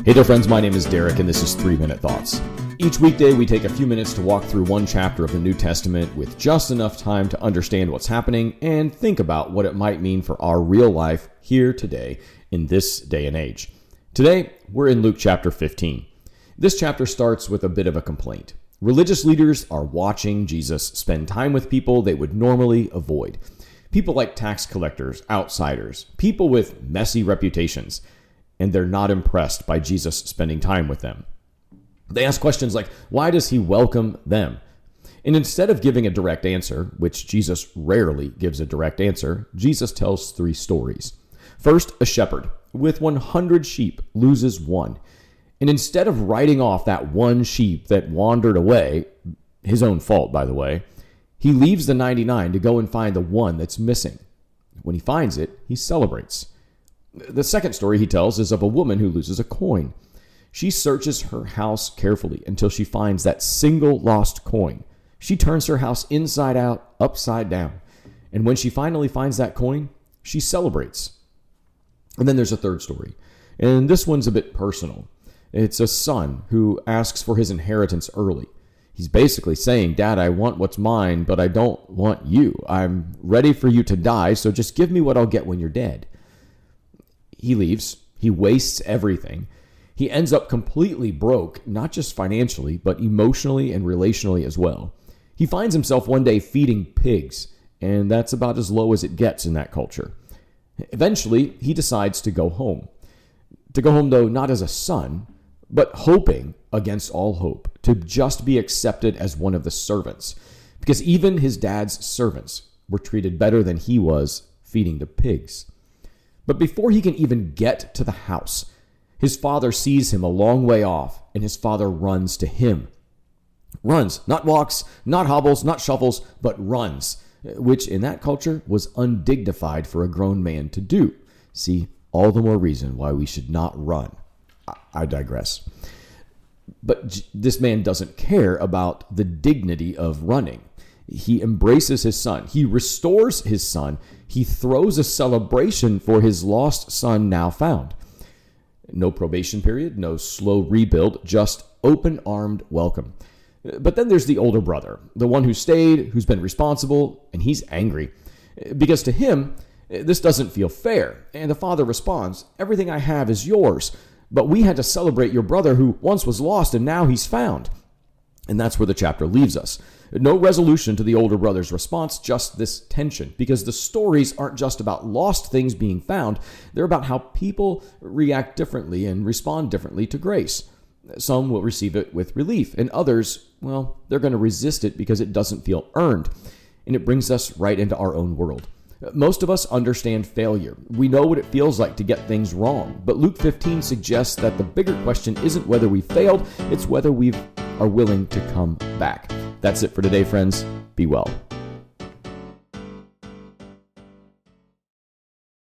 Hey there, friends. My name is Derek, and this is 3-Minute Thoughts. Each weekday, we take a few minutes to walk through one chapter of the New Testament with just enough time to understand what's happening and think about what it might mean for our real life here today in this day and age. Today, we're in Luke chapter 15. This chapter starts with a bit of a complaint. Religious leaders are watching Jesus spend time with people they would normally avoid. People like tax collectors, outsiders, people with messy reputations, and they're not impressed by Jesus spending time with them. They ask questions like, why does he welcome them? And instead of giving a direct answer, which Jesus rarely gives a direct answer, Jesus tells 3 stories. First, a shepherd with 100 sheep loses one. And instead of writing off that one sheep that wandered away, his own fault, by the way, he leaves the 99 to go and find the one that's missing. When he finds it, he celebrates. The second story he tells is of a woman who loses a coin. She searches her house carefully until she finds that single lost coin. She turns her house inside out, upside down. And when she finally finds that coin, she celebrates. And then there's a third story. And this one's a bit personal. It's a son who asks for his inheritance early. He's basically saying, Dad, I want what's mine, but I don't want you. I'm ready for you to die, so just give me what I'll get when you're dead. He leaves. He wastes everything. He ends up completely broke, not just financially, but emotionally and relationally as well. He finds himself one day feeding pigs, and that's about as low as it gets in that culture. Eventually, he decides to go home. To go home, though, not as a son, but hoping against all hope to just be accepted as one of the servants, because even his dad's servants were treated better than he was feeding the pigs. But before he can even get to the house, his father sees him a long way off, and his father runs to him. Runs, not walks, not hobbles, not shuffles, but runs, which in that culture was undignified for a grown man to do. See, all the more reason why we should not run. I digress. But this man doesn't care about the dignity of running. He embraces his son. He restores his son. He throws a celebration for his lost son now found. No probation period, no slow rebuild, just open-armed welcome. But then there's the older brother, the one who stayed, who's been responsible, and he's angry. Because to him, this doesn't feel fair. And the father responds, everything I have is yours, but we had to celebrate your brother who once was lost and now he's found. And that's where the chapter leaves us. No resolution to the older brother's response, just this tension, because the stories aren't just about lost things being found. They're about how people react differently and respond differently to grace. Some will receive it with relief, and others, well, they're going to resist it because it doesn't feel earned. And it brings us right into our own world. Most of us understand failure. We know what it feels like to get things wrong. But Luke 15 suggests that the bigger question isn't whether we failed, it's whether we are willing to come back. That's it for today, friends. Be well.